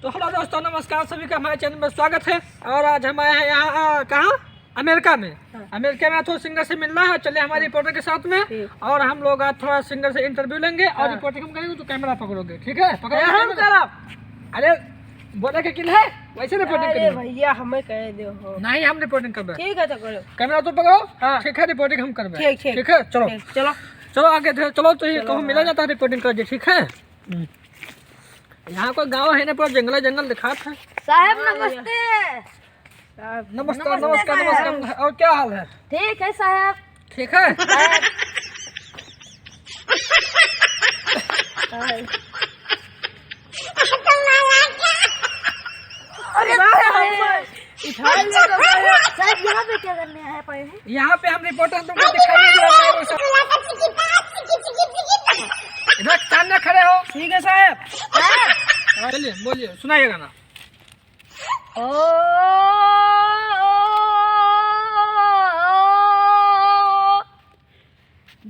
तो हेलो दोस्तों, नमस्कार। सभी का हमारे चैनल में स्वागत है। और आज हम आए हैं यहाँ कहाँ, अमेरिका में। अमेरिका में थोड़ा सिंगर से मिलना है। चलिए हमारे रिपोर्टर के साथ में। और हम लोग आज थोड़ा सिंगर से इंटरव्यू लेंगे और रिपोर्टिंग हम करेंगे। तो कैमरा पकड़ोगे, ठीक है? पकड़ो। अरे बोले के किल है वैसे रिपोर्टिंग करिए भैया, हमें कह दो। नहीं, हम रिपोर्टिंग करबे। ठीक है, तो करो। कैमरा तो पकड़ो। ठीक है, रिपोर्टिंग हम करबे। ठीक है, चलो चलो चलो आगे चलो। तो ये कहूँ मिला जाता है रिपोर्टिंग कर दे, ठीक है? यहाँ कोई गांव है ना, पूरा जंगल जंगल दिखा था। साहब नमस्ते। नमस्कार नमस्कार नमस्कार। और क्या हाल है? ठीक है साहब। ठीक है। अरे साहब, यहाँ पे क्या करने आए पड़े हैं? यहाँ पे हम रिपोर्टर तुमको दिखाने इधर सामने खड़े हो। ठीक है साहब। चलिए बोलिए, सुनाइए गाना।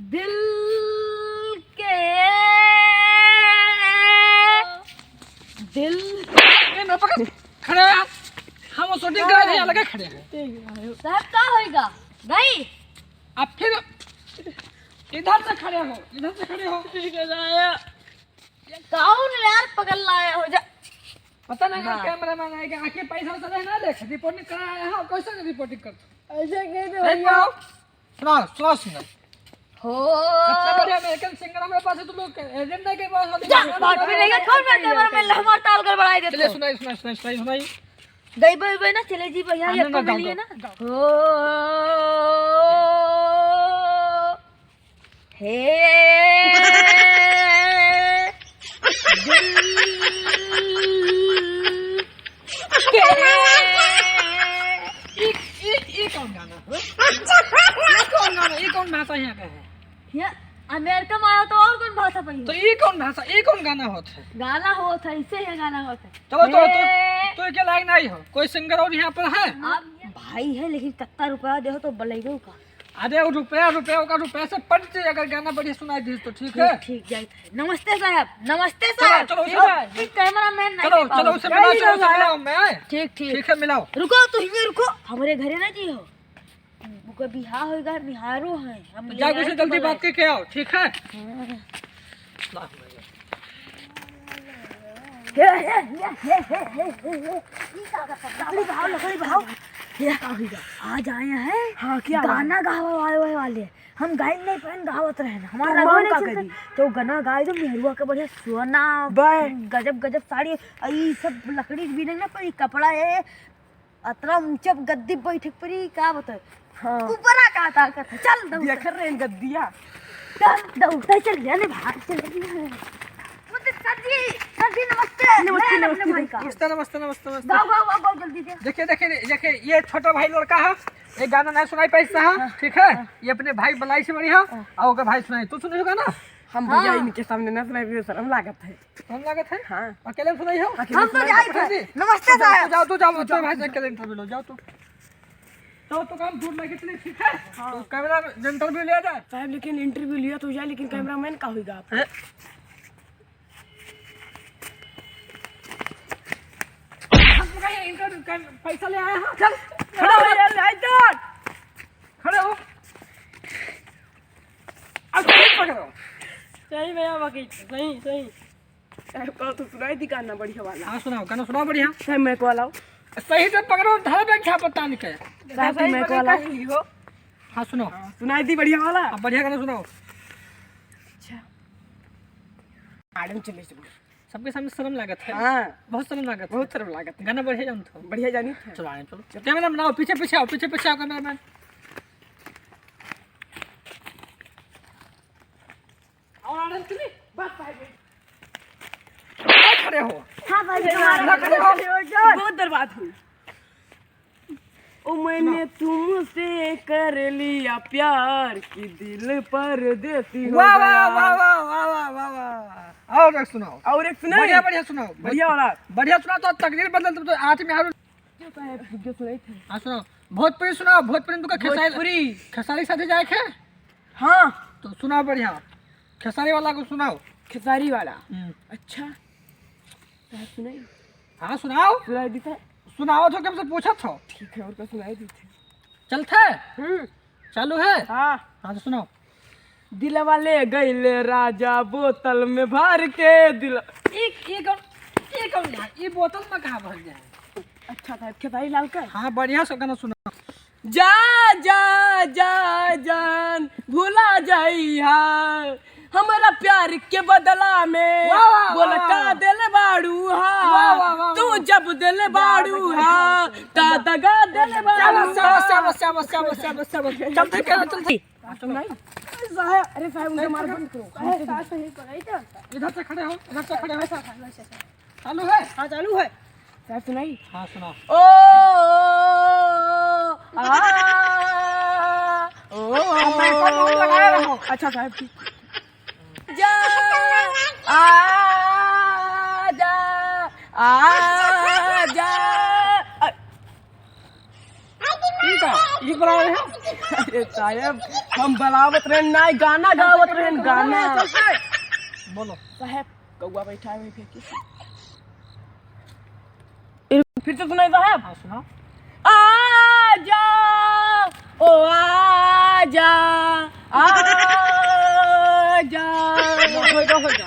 दिल के दिल न पकड़, खड़े हो आप। हम शूटिंग कर रहे हैं, यहाँ लगे खड़े हैं। साहब क्या होएगा? नहीं, आप फिर इधर से खड़े हो, इधर से खड़े हो। ठीक है साहब। कौन यार पकड़ लाया हो जा? पता नहीं कैमरा मैन आएगा, आके पैसा वैसा ना देख, रिपोर्टिंग करा आया हो। कैसे रिपोर्टिंग करते? ऐसे कह दो सही भैया। सुनाओ सुनाओ सुनाओ। हो इतना बढ़िया अमेरिकन सिंगर हमारे पास है, तो लोग एजेंट नहीं के पास जा बात भी नहीं कर। कौन बैठे हमारे में लहमा टाल कर बढ़ाई देते? चलिए सुनाइए सुनाइए सुनाइए सुनाइए सुनाइए। गई भाई ना, चले जी भैया, ये तो मिलिए ना। हो हे ये कौन गाना है? ये कौन गाना? ये कौन भाषा यहाँ का है? ये अमेरिका में आया तो और कौन भाषा पढ़ी? तो ये कौन भाषा, ये कौन गाना होता है? गाना हो था, इससे है गाना होता है। चलो तो क्या लाइन आई हो? कोई सिंगर और यहाँ पर है? भाई है, लेकिन कितना रुपया दे तो बलेगो का। अरे रुपया का रुपया से पट जाए। अगर गाना बढ़िया सुनाई दी तो ठीक है। ठीक जाए। नमस्ते साहब। नमस्ते साहब। चलो कैमरा मैन नहीं। चलो चलो उसे मिलाओ, चलो उसे मिलाओ। मैं ठीक ठीक ठीक है, मिलाओ। रुको, तो ये रुको, हमारे घरे ना जी हो। वो बिहा होगा, निहारो है हम। जाओ से जल्दी बात करके आओ, ठीक है? आज आए हैं। हाँ, क्या गाना गावे वाले? हम गाय नहीं पहन गावत रहे ना हमारा तो गाना गाए दो। मेहरुआ के बढ़िया सोना, गजब गजब साड़ी, ई सब लकड़ी भी नहीं ना पड़ी, कपड़ा है अतरा ऊंचा गद्दी बैठक पड़ी। क्या बताए? हाँ, ऊपर का ताकत है। चल देख रहे हैं गद्दिया। चल दौड़ते चल गया ने बाहर चले। नमस्ते नमस्ते नमस्ते नमस्ते। गाओ जल्दी से। देखिए ये छोटा भाई लड़का है। ये गाना नहीं सुनाई पैसा है, ठीक है? ये अपने भाई बलाई से बड़ी है। और ओकर भाई सुनाई, तू सुनी होगा ना? हम भैया इनके सामने ना सुनाई, शर्म लागत है। शर्म लागत है? हाँ, अकेले सुनाई हो? हम तो जाए। नमस्ते साहब। जाओ तो जाओ, तो भाई से अकेले इंटरव्यू लो। जाओ तो काम दूर लेके चले, ठीक है? तो कैमरा इंटरव्यू लिया जाए साहब, लेकिन इंटरव्यू लिया तो जाए, लेकिन कैमरामैन का होगा? पैसा ले आया। चल खड़े हो, खड़े हो। अब पकड़ो। सही भैया, बाकी सही साहब का तो सुनाई दी गाना बढ़िया वाला। हाँ सुनाओ, गाना सुनाओ बढ़िया। साहब मैं को लाओ। सही से पकड़ो, धर में क्या पता नहीं क्या। साहब मैं को लाओ। हाँ सुनो, सुनाई दी बढ़िया वाला। अब बढ़िया गाना सुनाओ। अच्छा मैडम, चले सबके सामने शर्म लागत है। हाँ, बहुत शर्म लागत है। बहुत शर्म लागत है। गाना बढ़िया जान तो बढ़िया जानी। चलो आए, चलो कैमरा बनाओ। पीछे आओ कैमरा मैन। और बात खड़े हो। हाँ भाई, खड़े हो। बहुत बर्बाद हुई। ओ मैंने तुमसे कर लिया प्यार कि दिल पर देती हो। वाह वाह वाह वाह वाह वाह वाह वाह। और एक सुनाओ। और एक सुनाओ। बढ़िया सुनाओ। बढ़िया वाला। बढ़िया सुनाओ तो तकदीर बदल तो आज में हारू। हाँ सुनाओ। भोजपुरी सुनाओ। भोजपुरी तो खेसारी साथे जाए खे। हाँ, तो सुनाओ बढ़िया। खेसारी वाला को सुनाओ। खेसारी वाला। अच्छा सुनाई। हाँ सुनाओ। सुनाई दी थे। सुनाओ तो हमसे पूछा था। ठीक है, और क्या सुनाई दी थी। चलते चालू है। हाँ हाँ तो सुनाओ। दिल वाले गईले राजा बोतल में भर के दिल। ये बोतल में कहाँ भर जाए। अच्छा था खेसारी लाल का। हाँ बढ़िया से गाना सुना। जा जा जा जान भूला जाइहा हमारा प्यार के बदला में वाह, वाह, बोल वाह। का दिल बाड़ू वाह, वाह, वाह, हा तू वाह। जब दिल बाड़ू हा ता दगा दिल बाड़ू चलते क्या चलते। अरे साहब मुझे मार बंद करो। इधर से खड़े हो, इधर से खड़े हो। चालू है। हाँ चालू है। साहब सुनाई। हाँ सुनाओ। ओ आ ओ लगाए रहो। अच्छा साहब ठीक। जा आजा आजा ठीक है ये बड़ा है। अरे साहब हम बलावत रहे ना गाना गावत रहे गाना। बोलो। साहब कौवा बैठा है फेंकी फिर से सुनाई साहब। हाँ सुनाओ। आजा ओ आजा आजा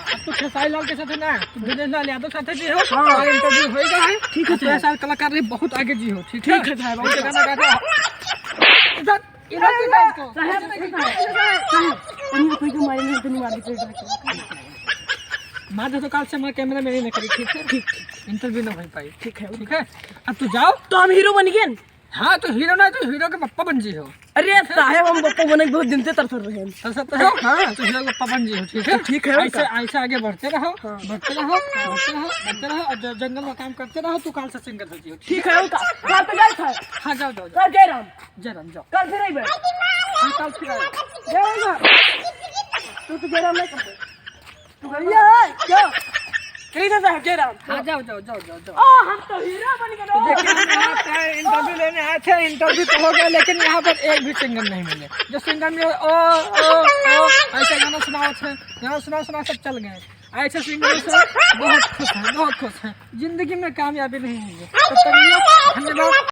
अब तो खेसारी लाल के साथ है ना, तो दिनेश लाल यादव साथ जी हो। और इंटरव्यू होएगा है। ठीक है। तो ऐसा कलाकार रही बहुत आगे जी हो। ठीक है साहब। बहुत गाना गा रहे हो। इधर इधर से गाइस को। तनी कोई को मारे नहीं तनी मार दी माधव तो काल से मैं कैमरा में नहीं करी। ठीक है ठीक इंटरव्यू ना हो पाई। ठीक है ठीक है अब तू जाओ। तो हम हीरो बन गए। हाँ तो हीरो ना तो हीरो के पप्पा बन जी हो। अरे साहब हम बप्पा बने बहुत दिन से तरस रहे हैं। तो सब तो हो। हाँ तो हीरो के पप्पा बन जी हो। ठीक है ठीक है ऐसे ऐसे आगे बढ़ते रहो बढ़ते रहो बढ़ते रहो बढ़ते रहो और जंगल में काम करते रहो। तू काल से सिंगर हो जी हो। ठीक है उनका कल पे गए थे। हाँ जाओ जाओ कल जय राम जय राम जाओ। कल फिर आई बे हाँ कल फिर आए। जय राम तू तो जय राम नहीं करते तू भैया है क्या कैसे साहब जय राम। हाँ जाओ जाओ जाओ जाओ जाओ। हम तो हीरो बन गए। देखिए हम यहाँ पे इंटरव्यू लेने आए थे। इंटरव्यू तो हो गया लेकिन यहाँ पर एक भी सिंगर नहीं मिले। जो सिंगर मिले ओ ऐसे गाना सुनाओ थे। गाना सुना सुना सब चल गए। ऐसे सिंगर से बहुत खुश हैं बहुत खुश हैं। जिंदगी में कामयाबी नहीं मिली। तो धन्यवाद।